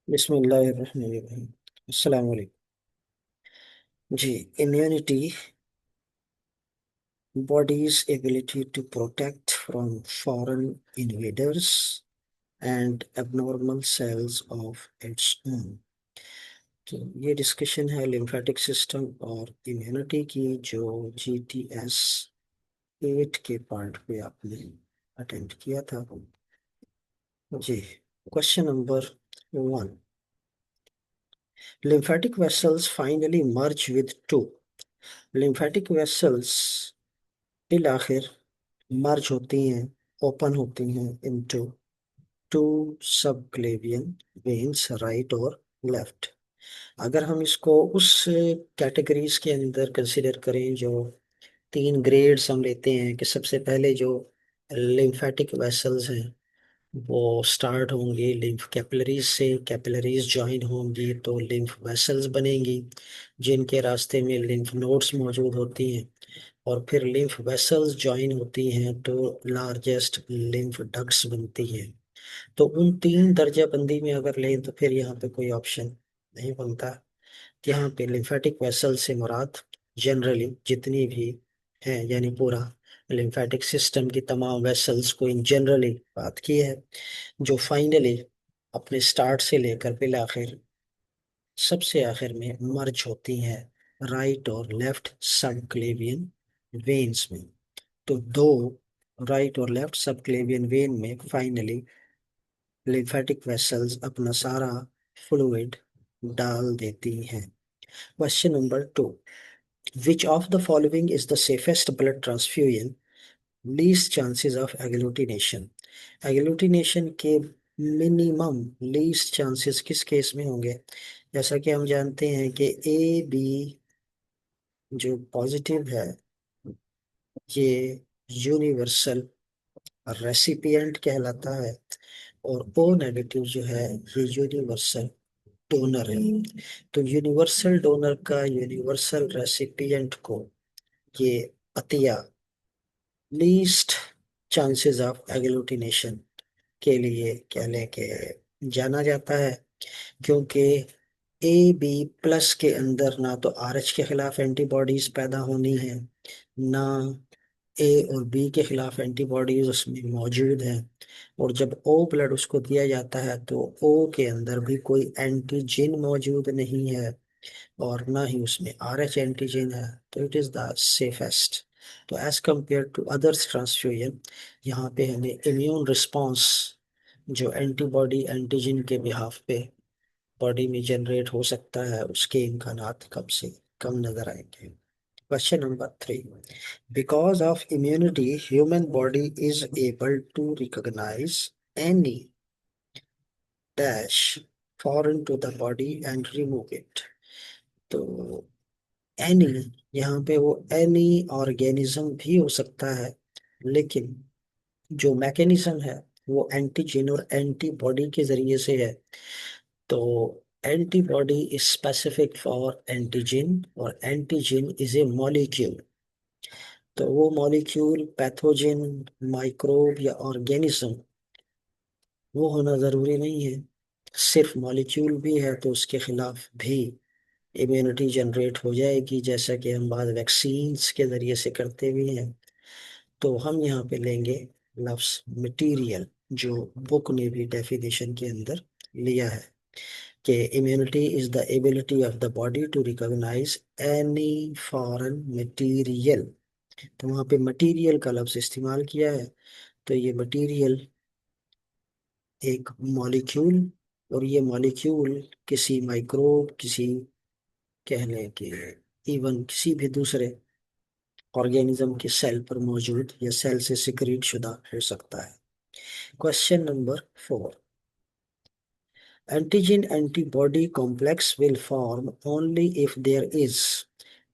बिस्मिल्लाहिर्रहमानिर्रहीम। अस्सलाम वालेकुम। जी, immunity body's ability to protect from foreign invaders and abnormal cells of its own। तो ये डिस्कशन है लिम्फेटिक सिस्टम और इम्यूनिटी की, जो GTS 8 के पार्ट पे आपने अटेंड किया था। जी, question number 1। lymphatic vessels finally merge with two। lymphatic vessels फिर आखिर मर्ज होती हैं, ओपन होती हैं into two subclavian veins, right और लेफ्ट। अगर हम इसको उस कैटेगरीज के अंदर कंसिडर करें, जो तीन ग्रेड्स हम लेते हैं, कि सबसे पहले जो लिम्फेटिक वेसल्स हैं वो स्टार्ट होंगे लिम्फ कैपिलरीज से, कैपिलरीज ज्वाइन होंगी तो लिम्फ वेसल्स बनेंगी, जिनके रास्ते में लिम्फ नोड्स मौजूद होती हैं, और फिर लिम्फ वेसल्स ज्वाइन होती हैं तो लार्जेस्ट लिम्फ डक्ट्स बनती हैं। तो उन तीन दर्जा बंदी में अगर लें तो फिर यहाँ पे कोई ऑप्शन नहीं बनता। यहाँ पे लिम्फेटिक वेसल से मुराद जनरली जितनी भी हैं, यानी पूरा लिम्फेटिक सिस्टम की तमाम वेसल्स को इन जनरली बात की है, जो फाइनली अपने स्टार्ट से लेकर फिर आखिर सबसे आखिर में मर्ज होती हैं राइट और लेफ्ट सबक्लेवियन वेन्स में। तो दो राइट और लेफ्ट सबक्लेवियन वेन में फाइनली लिम्फेटिक वेसल्स अपना सारा फ्लूइड डाल देती हैं। Question number 2। Which of the following is the safest blood transfusion, least chances of agglutination. Agglutination के मिनिमम लीस्ट चांसेस किस केस में होंगे? जैसा कि हम जानते हैं कि AB जो पॉजिटिव है ये यूनिवर्सल रेसिपिएंट कहलाता है, और O नेगेटिव जो है ये यूनिवर्सल डोनर है। तो यूनिवर्सल डोनर का यूनिवर्सल रेसिपिएंट को ये अतिया लीस्ट चांसेस ऑफ एग्लूटिनेशन के लिए कह लें कि जाना जाता है, क्योंकि AB+ के अंदर ना तो RH के खिलाफ एंटीबॉडीज पैदा होनी है, ना A और B के खिलाफ एंटीबॉडीज उसमें मौजूद हैं। और जब O ब्लड उसको दिया जाता है तो O के अंदर भी कोई एंटीजन मौजूद नहीं है, और ना ही उसमें RH एंटीजन है, तो इट इज द सेफेस्ट। तो as compare to others transfusion, यहाँ पे हमें इम्यून रिस्पॉन्स जो एंटीबॉडी एंटीजन के बिहाफ पे बॉडी में जनरेट हो सकता है, उसके इम्कानात कम से कम नजर आएंगे। Question number 3। Because of immunity human body is able to recognise any dash foreign to the body and remove it. तो एनी, यहाँ पे वो एनी ऑर्गेनिज्म भी हो सकता है, लेकिन जो मैकेनिज्म है वो एंटीजन और एंटीबॉडी के जरिए से है। तो antibody is specific for antigen, और एंटीजन इज ए मॉलिक्यूल। तो वो मॉलिक्यूल पैथोजन, माइक्रोब या ऑर्गेनिज्म वो होना जरूरी नहीं है। सिर्फ मॉलिक्यूल भी है तो उसके खिलाफ भी इम्यूनिटी जनरेट हो जाएगी, जैसा कि हम बाद वैक्सीन्स के जरिए से करते भी हैं। तो हम यहाँ पे लेंगे लफ्स मटेरियल, जो बुक ने भी डेफिनेशन के अंदर लिया है, कि immunity is the ability of the body to recognise any foreign material. तो वहाँ पे मटेरियल का लफ्ज इस्तेमाल किया है, तो ये मटेरियल एक मॉलिक्यूल, और ये मॉलिक्यूल किसी माइक्रोब, किसी कह लें कि इवन किसी भी दूसरे ऑर्गेनिज्म के सेल पर मौजूद या सेल से सिक्रीट शुदा हो सकता है। Question number 4। Antigen antibody complex will form only if there is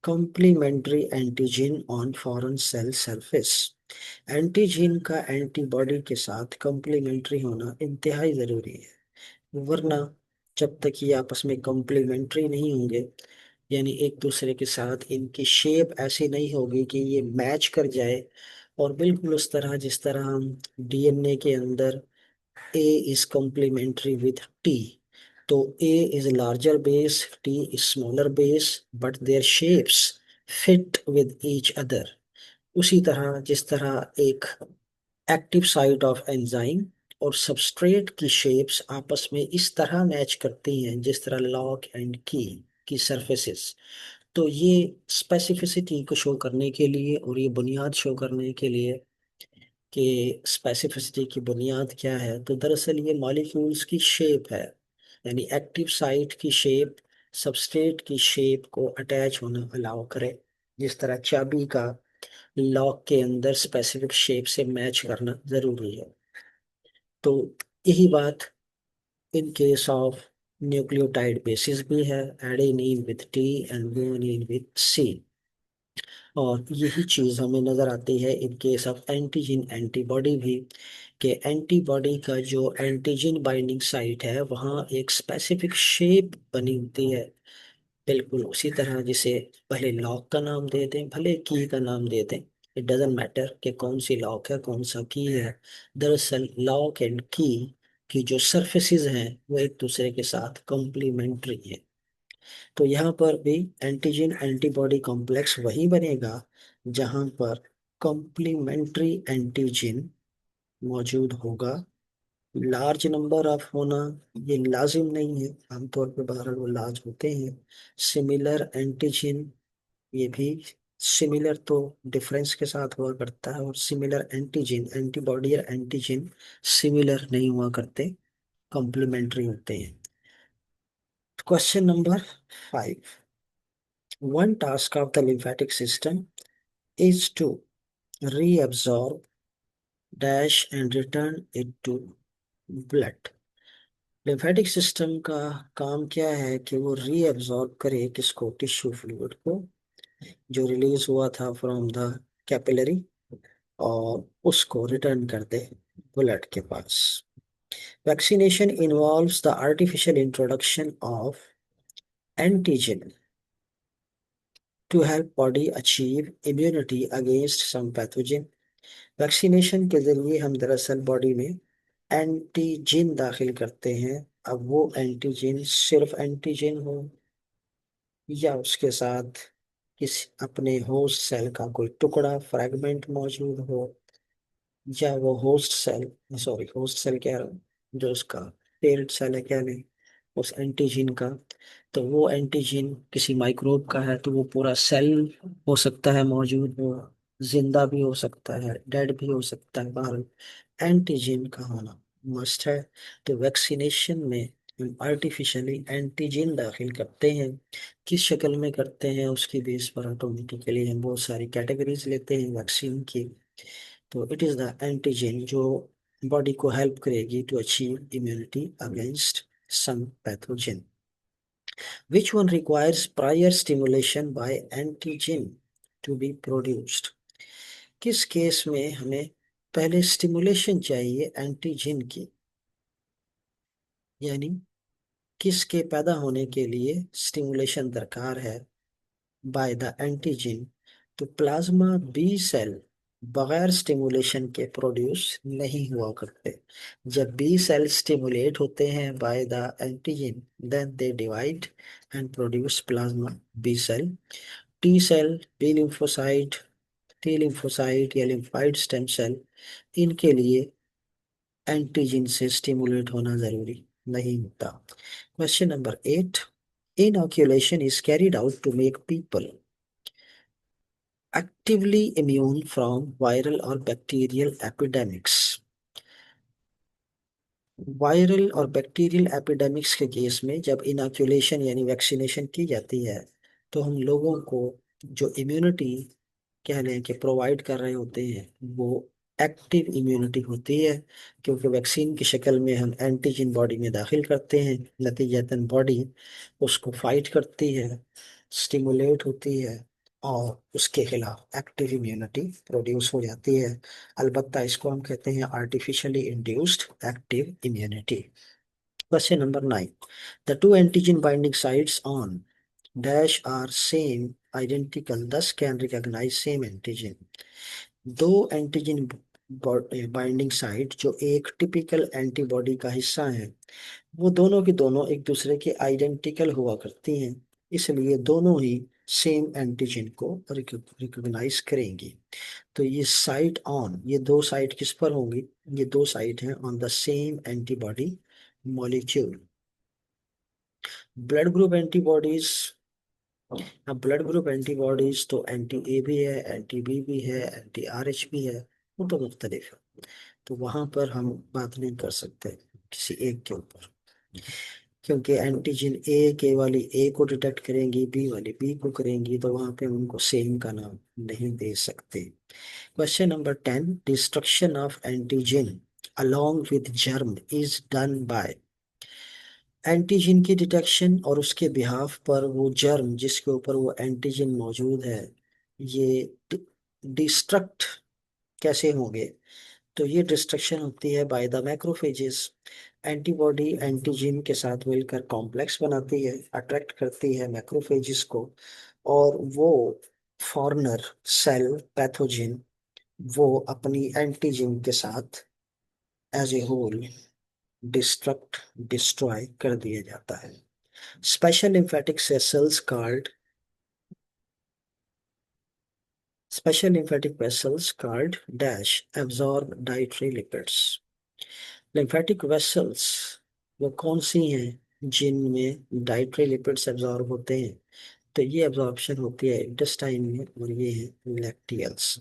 complementary antigen on foreign cell surface। Antigen का एंटीबॉडी के साथ कॉम्प्लीमेंट्री होना इंतहाई जरूरी है, वरना जब तक ये आपस में कॉम्प्लीमेंट्री नहीं होंगे, यानी एक दूसरे के साथ इनकी शेप ऐसी नहीं होगी कि ये मैच कर जाए, और बिल्कुल उस तरह जिस तरह हम DNA के अंदर A is complementary with T, तो A is larger base, T is smaller base, but their shapes fit with each other. उसी तरह जिस तरह एक एक्टिव साइट ऑफ एंजाइम और सबस्ट्रेट की शेप्स आपस में इस तरह मैच करती हैं जिस तरह लॉक एंड की सरफेसेस। तो ये स्पेसिफिसिटी को शो करने के लिए और ये बुनियाद शो करने के लिए कि स्पेसिफिसिटी की बुनियाद क्या है, तो दरअसल ये मॉलिक्यूल्स की शेप है, यानी एक्टिव साइट की शेप सबस्ट्रेट की शेप को अटैच होना अलाउ करे। जिस तरह चाबी का लॉक के अंदर स्पेसिफिक शेप से मैच करना जरूरी है। तो यही बात in case of nucleotide basis भी है, adenine with T and guanine with C. और यही चीज हमें नजर आती है in case of antigen antibody भी, कि एंटीबॉडी का जो एंटीजन बाइंडिंग साइट है वहाँ एक स्पेसिफिक शेप बनी होती है, बिल्कुल उसी तरह जिसे भले लॉक का नाम दे दें भले की का नाम दे दें, इट डजेंट मैटर कि कौन सी लॉक है कौन सा की है। दरअसल लॉक एंड की जो सरफेसेस हैं वो एक दूसरे के साथ कॉम्प्लीमेंट्री है। तो यहाँ पर भी एंटीजन एंटीबॉडी कॉम्प्लेक्स वही बनेगा जहाँ पर कॉम्प्लीमेंट्री एंटीजन मौजूद होगा। लार्ज नंबर ऑफ होना ये लाजिम नहीं है, आमतौर पर बहरहाल वो लार्ज होते हैं। सिमिलर एंटीजन ये भी सिमिलर तो डिफरेंस के साथ हुआ करता है, और सिमिलर एंटीजन एंटीबॉडी और एंटीजन सिमिलर नहीं हुआ करते, कॉम्प्लीमेंट्री होते हैं। Question number 5, one task of the lymphatic system is to reabsorb dash and return it to blood। Lymphatic system का काम क्या है कि वो रीअब्सॉर्ब करे किसको, टिश्यू फ्लूइड को जो रिलीज हुआ था फ्रॉम द कैपिलरी, और उसको रिटर्न कर दे ब्लड के पास। Vaccination involves the artificial introduction of antigen to help body achieve immunity against some pathogen. Vaccination के जरिए हम दरअसल बॉडी में एंटीजन दाखिल करते हैं। अब वो एंटीजन सिर्फ एंटीजन हो या उसके साथ किसी अपने होस्ट सेल का कोई टुकड़ा फ्रैगमेंट मौजूद हो, या वो host cell, sorry host cell कह रहा हूँ, जो उसका पेरेंट सेल है क्या नहीं, उस एंटीजन का, तो वो एंटीजन किसी माइक्रोब का है तो वो पूरा सेल हो सकता है मौजूद, वो जिंदा भी हो सकता है डेड भी हो सकता है, बहरहाल एंटीजन का होना मस्ट है। तो वैक्सीनेशन में हम आर्टिफिशियली एंटीजन दाखिल करते हैं। किस शक्ल में करते हैं उसकी बेस पर ऑटोमेटिकली हम बहुत सारी कैटेगरीज लेते हैं वैक्सीन की। तो इट इज द एंटीजन जो बॉडी को हेल्प करेगी to achieve immunity against some pathogen. Which one requires prior stimulation by antigen to be produced? किस केस में हमें पहले स्टिमुलेशन चाहिए एंटीजन की, यानी किसके पैदा होने के लिए स्टिमुलेशन दरकार है बाय द एंटीजन। तो प्लाज्मा बी सेल बगैर स्टिमुलेशन के प्रोड्यूस नहीं हुआ करते। जब बी सेल स्टिमुलेट होते हैं by the antigen then they divide and produce plasma B cell. T cell, B lymphocyte, T lymphocyte या लिम्फाइड स्टेम सेल, इनके लिए एंटीजन से स्टिमुलेट होना जरूरी नहीं होता। Question number 8, inoculation is carried out to make people actively immune from viral or bacterial epidemics। Viral और bacterial epidemics के केस में जब इनोक्यूलेशन यानी वैक्सीनेशन की जाती है तो हम लोगों को जो इम्यूनिटी कह लें कि प्रोवाइड कर रहे होते हैं वो एक्टिव इम्यूनिटी होती है, क्योंकि वैक्सीन की शक्ल में हम एंटीजन बॉडी में दाखिल करते हैं, नतीजतन बॉडी उसको फाइट करती है, स्टिमुलेट होती है और उसके खिलाफ एक्टिव इम्यूनिटी प्रोड्यूस हो जाती है। अलबत्ता इसको हम कहते हैं artificially induced active immunity. Question number 9, the two antigen binding sites on dash are same identical thus can recognise same antigen. दो एंटीजन बाइंडिंग साइट जो एक टिपिकल एंटीबॉडी का हिस्सा है वो दोनों की दोनों एक दूसरे के आइडेंटिकल हुआ करती हैं, इसलिए दोनों ही सेम एंटीजन को रिकॉग्नाइज करेंगी। तो ये साइट ऑन, ये दो साइट किस पर होंगी? ये दो साइट हैं on the same antibody molecule. Blood group antibodies, अब ब्लड ग्रुप एंटीबॉडीज तो एंटी ए भी है, एंटी बी भी है, एंटी आर एच भी है, वो तो मुख्तलिफ है। तो वहां पर हम बात नहीं कर सकते किसी एक के ऊपर, क्योंकि एंटीजन ए के वाली ए को डिटेक्ट करेंगी, बी वाली बी को करेंगी, तो वहां पे उनको सेम का नाम नहीं दे सकते। Question number 10, destruction of antigen along with germ is done by। Antigen की डिटेक्शन और उसके बिहाफ पर वो जर्म जिसके ऊपर वो एंटीजन मौजूद है, ये डिस्ट्रक्ट कैसे होंगे? तो ये डिस्ट्रक्शन होती है by the macrophages. Antibody antigen के साथ मिलकर कॉम्प्लेक्स बनाती है, अट्रैक्ट करती है मैक्रोफेजेस को, और वो फॉरेनर सेल पैथोजन वो अपनी एंटीजन के साथ as a whole destruct destroy कर दिया जाता है। Special lymphatic cells called special lymphatic vessels called dash absorb dietary lipids। lymphatic vessels वो कौन सी हैं जिनमें डाइटरी लिपिड्स एब्जॉर्ब होते हैं? तो ये एब्जॉर्प्शन होती है इंटेस्टाइन में, और ये है lacteals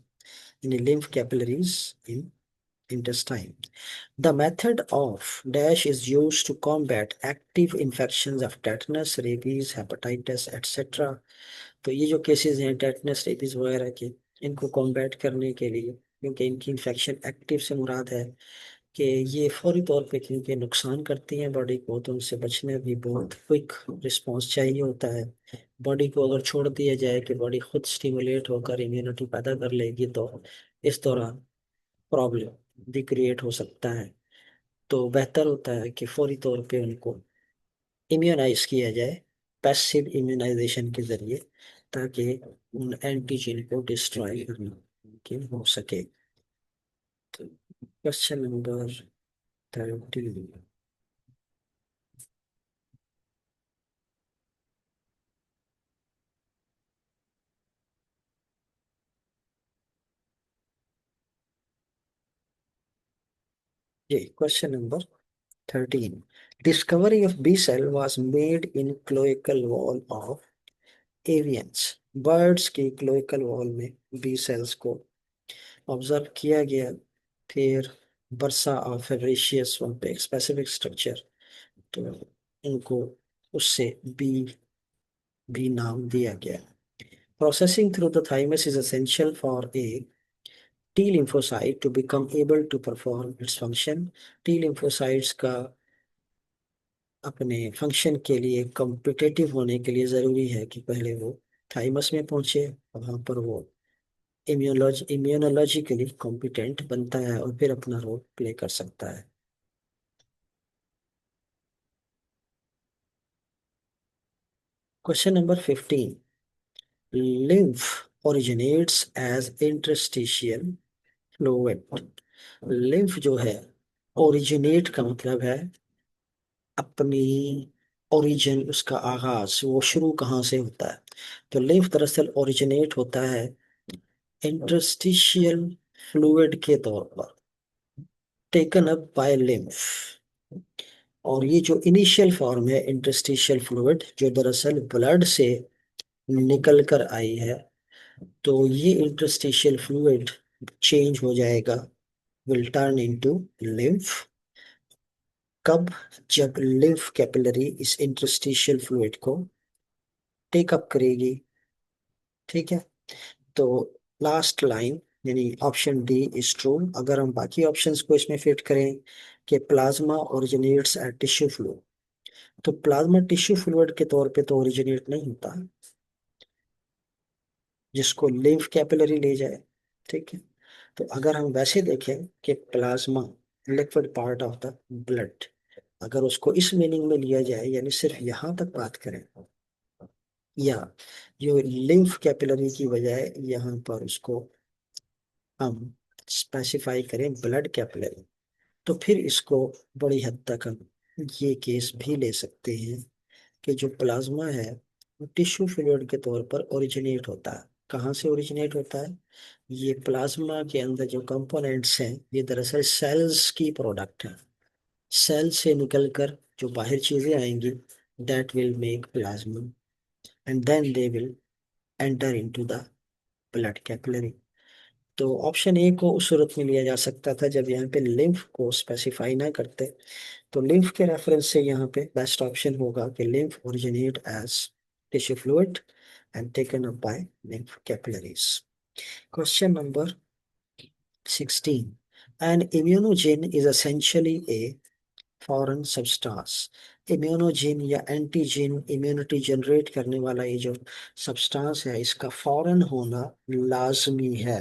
in lymph capillaries in intestine। The method of dash is used to combat active infections of tetanus, rabies, hepatitis, etc। तो ये जो केसेस हैं टेटनस, रेबीज वगैरह के, इनको कॉम्बैट करने के लिए, क्योंकि इनकी इन्फेक्शन एक्टिव से मुराद है कि ये फौरी तौर पे क्योंकि नुकसान करती हैं बॉडी को, तो उनसे बचने भी बहुत क्विक रिस्पांस चाहिए होता है। बॉडी को अगर छोड़ दिया जाए कि बॉडी खुद स्टिमुलेट होकर इम्यूनिटी पैदा कर लेगी, तो इस दौरान प्रॉब्लम भी क्रिएट हो सकता है। तो बेहतर होता है कि फौरी तौर पे उनको इम्यूनाइज किया जाए पैसिव इम्यूनाइजेशन के जरिए, ताकि उन एंटीजन को डिस्ट्रॉय करना मुमकिन हो सके। तो क्वेश्चन नंबर 13। ये question number 13, discovery of B cell was made in cloacal wall of avians. Birds की क्लोइकल वॉल में बी सेल्स को ऑब्जर्व किया गया, फिर बर्सा ऑफ फेब्रेशियस वहाँ पे एक स्पेसिफिक स्ट्रक्चर, तो इनको उससे बी भी नाम दिया गया। Processing through the thymus is essential for a T lymphocyte to become able to perform its function। T lymphocytes का अपने फंक्शन के लिए कॉम्पिटिटिव होने के लिए जरूरी है कि पहले वो थाइमस में पहुंचे, वहां पर वो इम्यूनोलॉजिकली कॉम्पिटेंट बनता है और फिर अपना रोल प्ले कर सकता है। Question number 15, lymph originates as interstitial fluid। lymph जो है, ओरिजिनेट का मतलब है अपनी ओरिजिन, उसका आगाज, वो शुरू कहाँ से होता है। तो lymph दरअसल ओरिजिनेट होता है इंटरस्टिशियल फ्लूइड के तौर पर, टेकन अप बाय lymph। और ये जो इनिशियल फॉर्म है इंटरस्टिशियल फ्लूइड, जो दरअसल ब्लड से निकल कर आई है, तो ये इंटरस्टिशियल फ्लूइड चेंज हो जाएगा, विल टर्न इनटू lymph। कब? जब lymph कैपिलरी इस इंटरस्टिशियल फ्लूइड को टेक अप करेगी। ठीक है, तो लास्ट लाइन यानी ऑप्शन डी इज ट्रू। अगर हम बाकी ऑप्शंस को इसमें फिट करें कि plasma originates at tissue fluid, तो प्लाज्मा टिश्यू फ्लूइड के तौर पे तो ओरिजिनेट नहीं होता जिसको lymph कैपिलरी ले जाए। ठीक है, तो अगर हम वैसे देखें कि plasma liquid part of the blood, अगर उसको इस मीनिंग में लिया जाए यानी सिर्फ यहां तक बात करें, या जो लिम्फ कैपिलरी की बजाय यहाँ पर उसको हम स्पेसिफाई करें ब्लड कैपिलरी, तो फिर इसको बड़ी हद तक हम ये केस भी ले सकते हैं कि जो प्लाज्मा है वो टिश्यू फ्लूइड के तौर पर ओरिजिनेट होता है। कहाँ से ओरिजिनेट होता है? ये प्लाज्मा के अंदर जो कंपोनेंट्स हैं ये दरअसल सेल्स की प्रोडक्ट है। सेल से निकलकर जो बाहर चीजें आएंगी, that will make plasma and then they will enter into the blood capillary. तो ऑप्शन ए को उस सूरत में लिया जा सकता था जब यहाँ पे लिम्फ को स्पेसिफाई ना करते। तो लिम्फ के रेफरेंस से यहाँ पे बेस्ट ऑप्शन होगा कि lymph originate as tissue fluid and taken up by lymph capillaries. Question number 16. An immunogen is essentially a foreign substance. Immunogen या एंटीजिन इम्यूनिटी जनरेट करने वाला ये जो सब्सटेंस है इसका फॉरेन होना लाजमी है।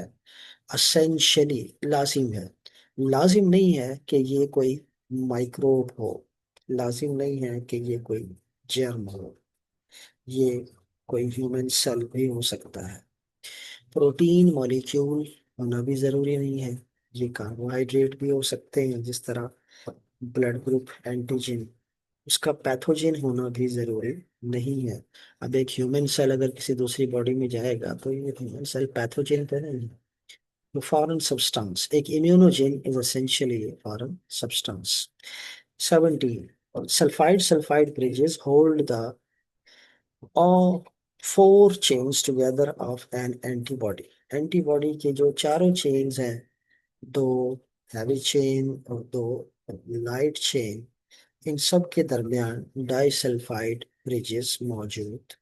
असेंशियली लाजिम है। लाजिम नहीं है कि ये कोई माइक्रोब हो, लाजिम नहीं है कि ये कोई जर्म हो, ये कोई ह्यूमन सेल भी हो सकता है। प्रोटीन मॉलिक्यूल होना भी जरूरी नहीं है, ये कार्बोहाइड्रेट भी हो सकते हैं जिस तरह ब्लड ग्रुप एंटीजन। उसका पैथोजन होना भी जरूरी नहीं है। अब एक ह्यूमन सेल अगर किसी दूसरी बॉडी में जाएगा तो ये ह्यूमन सेल पैथोजन तो नहीं है। तो फॉरेन सब्सटेंस, एक immunogen is essentially foreign substance. 17. Sulfide bridges hold the all four chains together of an antibody. Antibody के जो चारों चेन्स हैं, दो हैवी चेन और दो लाइट चेन, इन सब के दरमियान डाइसल्फाइड ब्रिजेस मौजूद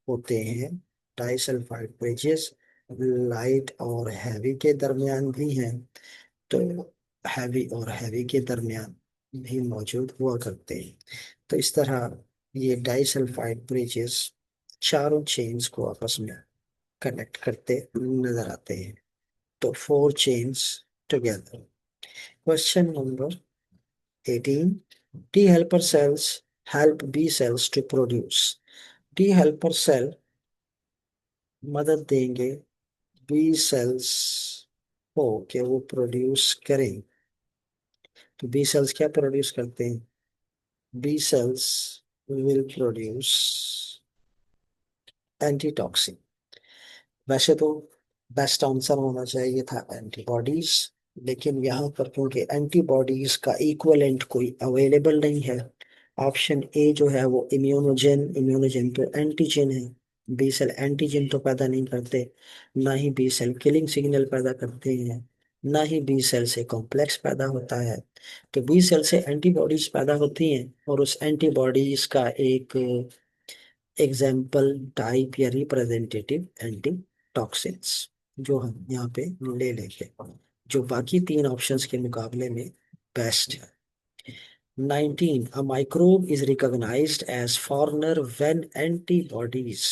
होते हैं। डाइसल्फाइड ब्रिजेस लाइट और हैवी के दरमियान भी हैं, तो हैवी और हैवी के दरमियान भी मौजूद हुआ करते हैं। तो इस तरह ये डाइसल्फाइड ब्रिजेस चारों चेन्स को आपस में कनेक्ट करते नजर आते हैं। तो four chains together. Question number 18. T helper cells help B cells to produce. T helper cell मदद देंगे बी सेल्स को कि वो प्रोड्यूस करें। तो बी सेल्स क्या प्रोड्यूस करते हैं? B cells will produce antitoxin. वैसे तो बेस्ट आंसर होना चाहिए था एंटीबॉडीज, लेकिन यहाँ पर क्योंकि एंटीबॉडीज का इक्विवेलेंट कोई अवेलेबल नहीं है, ऑप्शन ए जो है वो इम्यूनोजेन, इम्यूनोजेन तो एंटीजन है, बी सेल एंटीजन तो पैदा नहीं करते, ना ही बी सेल किलिंग सिग्नल पैदा करते हैं, ना ही बी सेल से कॉम्प्लेक्स पैदा होता है। तो बी सेल से एंटीबॉडीज पैदा होती हैं और उस एंटीबॉडीज का एक एग्जाम्पल टाइप या रिप्रेजेंटेटिव एंटी टॉक्सिन्स जो हम यहाँ पे ले लेंगे, जो बाकी तीन ऑप्शंस के मुकाबले में बेस्ट है। 19. A microbe is recognized as foreigner when antibodies.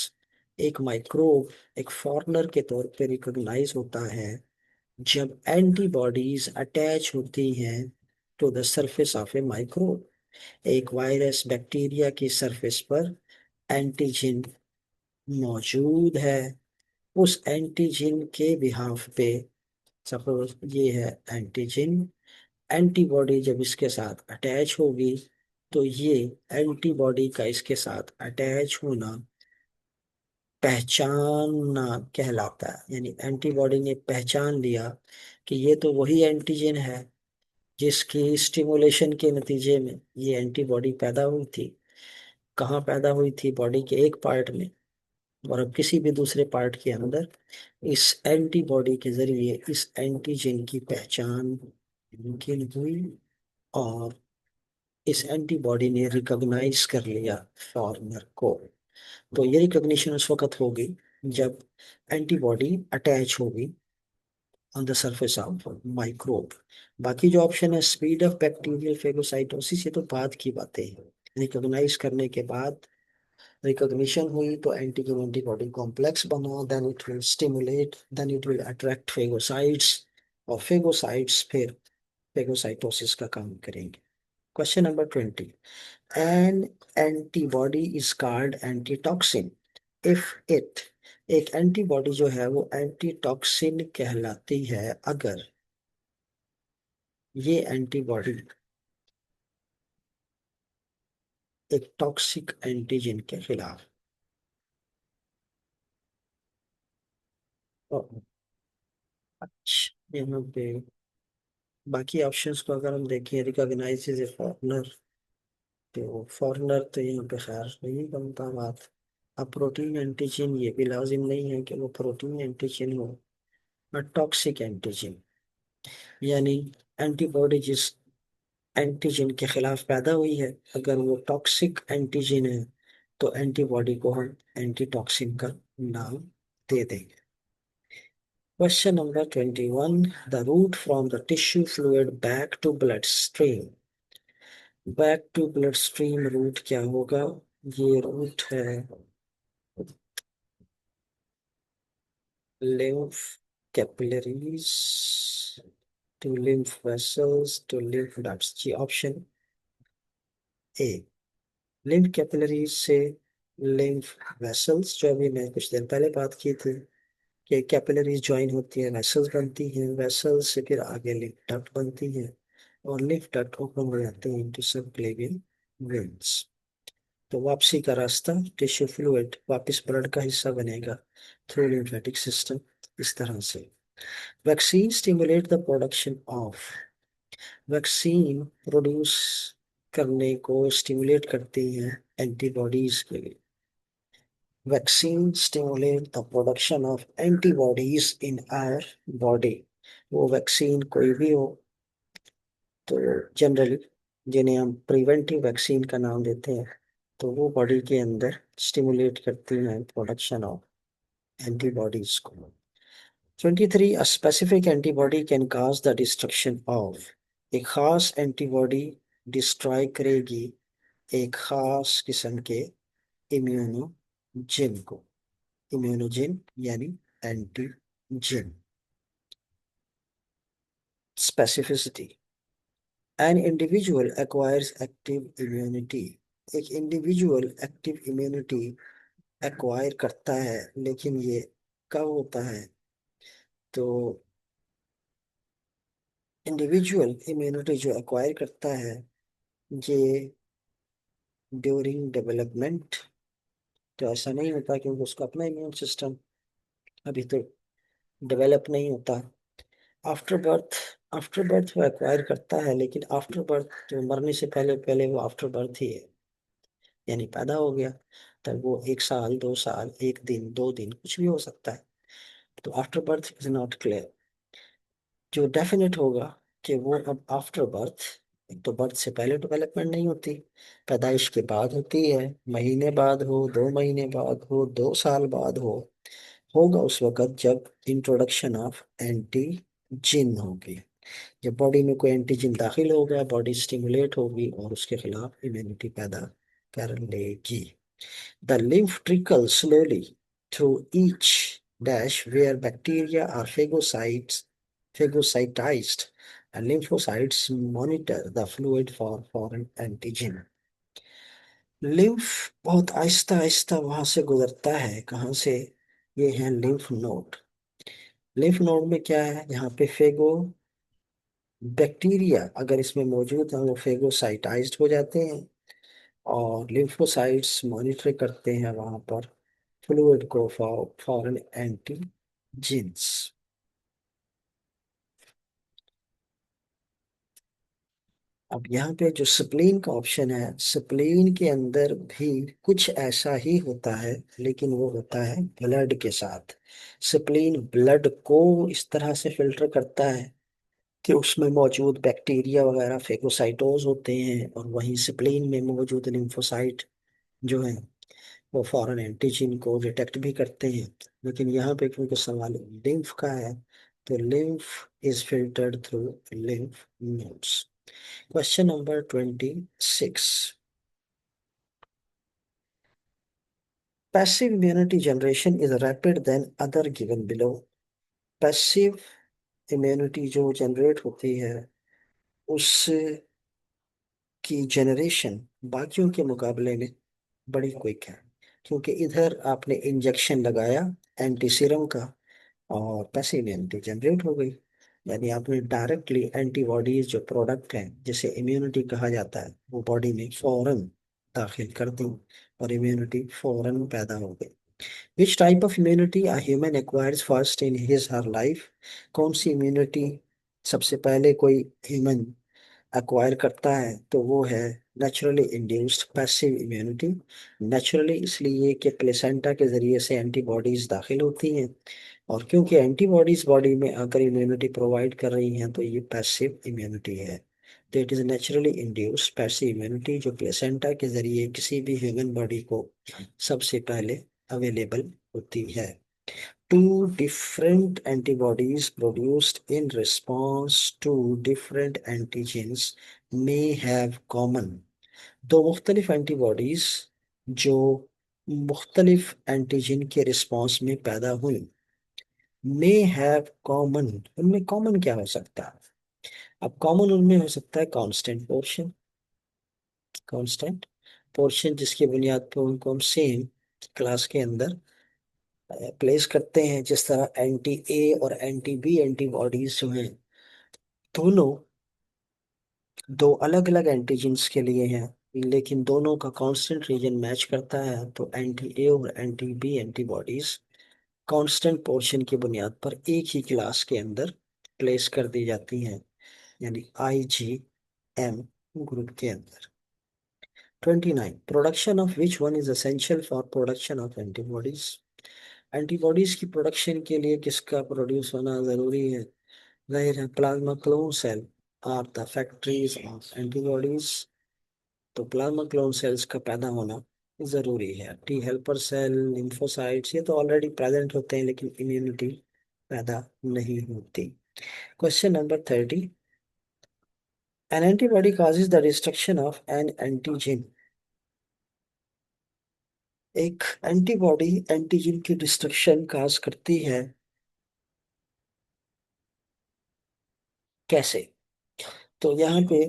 एक माइक्रोब एक फॉरेनर के तौर पे रिकॉग्नाइज होता है जब एंटीबॉडीज अटैच होती हैं to the surface of a microbe. एक वायरस बैक्टीरिया की सरफेस पर एंटीजन मौजूद है, उस एंटीजन के बिहाफ पे, सपोज ये है एंटीजन, एंटीबॉडी जब इसके साथ अटैच होगी तो ये एंटीबॉडी का इसके साथ अटैच होना पहचानना कहलाता है। यानी एंटीबॉडी ने पहचान लिया कि ये तो वही एंटीजन है जिसकी स्टिमुलेशन के नतीजे में ये एंटीबॉडी पैदा हुई थी। कहाँ पैदा हुई थी? बॉडी के एक पार्ट में, और अब किसी भी दूसरे पार्ट के अंदर इस एंटीबॉडी के जरिए इस एंटीजन की पहचान मुमकिन हुई और इस एंटीबॉडी ने रिकॉग्नाइज कर लिया फॉरेनर को। तो ये रिकॉग्निशन उस वक्त होगी जब एंटीबॉडी अटैच होगी on the surface of microbe. बाकी जो ऑप्शन है स्पीड ऑफ बैक्टीरियल फेगोसाइटोसिस, ये तो बाद की बातें हैं। रिकॉग्नाइज करने के बाद रिकॉग्निशन हुई तो एंटीजन एंटीबॉडी कॉम्प्लेक्स बना, then it will stimulate, then it will attract phagocytes, और फेगोसाइट्स फिर फेगोसाइटोसिस का काम करेंगे। Question number 20. An antibody is called antitoxin if it, एक एंटीबॉडी जो है वो एंटीटॉक्सिन कहलाती है अगर ये एंटीबॉडी एक टॉक्सिक एंटीजन के खिलाफ। और अच्छा, यहाँ पे बाकी ऑप्शंस को अगर हम देखें, रिकॉग्नाइज एज ए फॉरेनर, तो फॉरेनर तो यहाँ पे खैर नहीं बनता बात। अब प्रोटीन एंटीजन, ये भी लाजिम नहीं है कि वो प्रोटीन एंटीजन हो। और टॉक्सिक एंटीजन यानी एंटीबॉडी जिस एंटीजन के खिलाफ पैदा हुई है, अगर वो टॉक्सिक एंटीजन है तो एंटीबॉडी को हम एंटीटॉक्सिन का नाम दे देंगे। Question number 21, the route from the tissue fluid back to blood stream. Back to blood stream route क्या होगा? ये रूट है lymph capillaries to lymph vessels to lymph ducts। जी ऑप्शन ए, lymph capillaries से lymph vessels, जो अभी मैं कुछ देर पहले बात की थी कि कैपिलरीज ज्वाइन होती है, वेसल्स बनती हैं, वेसल्स से फिर आगे lymph duct बनती है, और lymph duct ओपन हो जाते हैं इनटू सबक्लेवियन वेन्स। तो वापसी का रास्ता टिश्यू फ्लूइड वापस ब्लड का हिस्सा बनेगा थ्रू लिम्फेटिक सिस्टम, इस तरह से। Vaccine stimulate the production of, vaccine produce करने को स्टिमुलेट करती हैं एंटीबॉडीज के लिए। Vaccine stimulate the production of antibodies in our body. वो वैक्सीन कोई भी हो, तो जनरली जिन्हें हम प्रिवेंटिव वैक्सीन का नाम देते हैं, तो वो बॉडी के अंदर स्टिमुलेट करती हैं प्रोडक्शन ऑफ एंटीबॉडीज को। 23, a specific antibody can cause the destruction of, एक खास एंटीबॉडी डिस्ट्रॉय करेगी एक खास किस्म के इम्यूनोजिन को। इम्यूनोजिन यानी antigen. Specificity, an individual acquires active immunity, एक इंडिविजुअल एक्टिव इम्यूनिटी एक्वायर करता है, लेकिन ये कब होता है? तो इंडिविजुअल इम्यूनिटी जो एक्वायर करता है, ये ड्यूरिंग डेवलपमेंट तो ऐसा नहीं होता, क्योंकि उसका अपना इम्यून सिस्टम अभी तो डेवलप नहीं होता। आफ्टर बर्थ, आफ्टर बर्थ वो एक्वायर करता है, लेकिन आफ्टर बर्थ जो मरने से पहले पहले वो आफ्टर बर्थ ही है, यानी पैदा हो गया तब वो 1 साल 2 साल 1 दिन 2 दिन कुछ भी हो सकता है। तो after birth is not clear. जो डेफिनेट होगा कि वो अब आफ्टर बर्थ, एक तो बर्थ से पहले डेवलपमेंट नहीं होती, पैदाइश के बाद होती है, महीने बाद हो, 2 महीने बाद हो, 2 साल बाद हो, होगा उस वक्त जब इंट्रोडक्शन ऑफ एंटीजिन होगी। जब बॉडी में कोई एंटीजन दाखिल होगा, बॉडी स्टिमुलेट होगी और उसके खिलाफ इम्यूनिटी पैदा कर लेगी। The lymph trickles slowly through each dash where bacteria are phagocytized, and lymphocytes monitor the fluid for foreign antigen। Lymph बहुत आहिस्ता आहिस्ता वहां से गुजरता है, कहाँ से? ये है लिम्फ नोड। लिम्फ नोड में क्या है? यहाँ पे फेगो बैक्टीरिया अगर इसमें मौजूद है वो फेगोसाइटाइज्ड हो जाते हैं, और लिम्फोसाइट्स मॉनिटर करते हैं वहां पर फ्लूइड को फॉरेन एंटीजेंस। अब यहाँ पे जो स्प्लीन का ऑप्शन है, स्प्लीन के अंदर भी कुछ ऐसा ही होता है, लेकिन वो होता है ब्लड के साथ। स्प्लीन ब्लड को इस तरह से फिल्टर करता है कि उसमें मौजूद बैक्टीरिया वगैरह फेगोसाइटोज होते हैं, और वहीं स्प्लीन में मौजूद लिम्फोसाइट जो है वो फॉरेन एंटीजन को डिटेक्ट भी करते हैं। लेकिन यहाँ पे क्योंकि सवाल लिम्फ का है, तो lymph is filtered through lymph nodes. Question number 26, passive immunity generation is rapid then other given below. Passive immunity जो जनरेट होती है उसकी जनरेशन बाकियों के मुकाबले में बड़ी क्विक है, क्योंकि इधर आपने इंजेक्शन लगाया एंटी सीरम का और पैसिव इम्यूनिटी जनरेट हो गई। यानी आपने डायरेक्टली एंटीबॉडीज जो प्रोडक्ट है जिसे इम्यूनिटी कहा जाता है वो बॉडी में फौरन दाखिल कर दी और इम्यूनिटी फौरन पैदा हो गई। Which type of immunity a human acquires first in his her life? कौन सी इम्यूनिटी सबसे पहले कोई ह्यूमन एक्वायर करता है? तो वो है naturally induced passive immunity. Naturally इसलिए कि प्लेसेंटा के जरिए से एंटीबॉडीज दाखिल होती हैं, और क्योंकि एंटीबॉडीज बॉडी में आकर इम्यूनिटी प्रोवाइड कर रही हैं तो ये पैसिव इम्यूनिटी है। तो it is naturally induced passive immunity जो प्लेसेंटा के जरिए किसी भी ह्यूमन बॉडी को सबसे पहले अवेलेबल होती है। Two different antibodies produced in response to different antigens may have common। दो मुख्तलिफ एंटीबॉडीज जो मुख्तलिफ एंटीजन के रिस्पॉन्स में पैदा हुई, मे हैव कॉमन, उनमें कॉमन क्या हो सकता है? अब कॉमन उनमें हो सकता है कांस्टेंट पोर्शन। कांस्टेंट पोर्शन जिसकी बुनियाद पर उनको हम सेम क्लास के अंदर प्लेस करते हैं। जिस तरह एंटी ए और एंटी बी एंटीबॉडीज जो हैं, दोनों दो अलग अलग एंटीजेंस के लिए हैं, लेकिन दोनों का कांस्टेंट रीजन मैच करता है, तो एंटी ए और anti B antibodies constant portion की बुनियाद पर एक ही क्लास के अंदर प्लेस कर दी जाती हैं, यानी IgM ग्रुप के अंदर। 29 production of which one is essential for production of antibodies? Antibodies की प्रोडक्शन के लिए किसका प्रोड्यूस होना जरूरी है? जाहिर है plasma clone cell are the factories of antibodies. तो प्लाज्मा क्लोन सेल्स का पैदा होना जरूरी है। टी हेल्पर सेल, लिम्फोसाइट्स ये तो ऑलरेडी प्रेजेंट होते हैं, लेकिन इम्यूनिटी पैदा नहीं होती। Question number 30, an antibody causes the destruction of an antigen. एक एंटीबॉडी एंटीजन की डिस्ट्रक्शन काज करती है, कैसे? तो यहाँ पे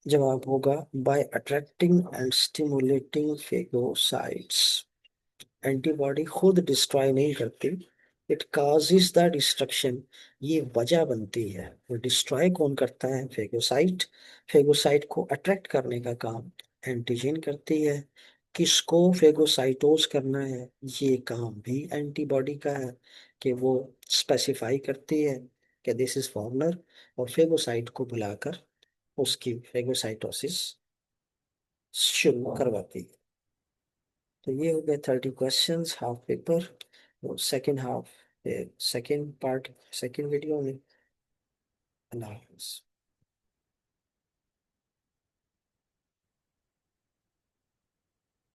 जवाब होगा by attracting and stimulating phagocytes. Antibody खुद डिस्ट्रॉय नहीं करती, इट काजेस द डिस्ट्रक्शन, ये वजह बनती है। वो डिस्ट्रॉय कौन करता है? फेगोसाइट। फेगोसाइट को अट्रैक्ट करने का काम एंटीजन करती है। किसको फेगोसाइटोज करना है? ये काम भी एंटीबॉडी का है, कि वो स्पेसिफाई करती है कि दिस इज फॉर्मर, और फेगोसाइट को बुलाकर उसकी फेगोसाइटोसिस शुरू करवाती है। तो ये हो गए 30 questions half paper. Second half, second part, second video में। अल्लाह हाफिज़।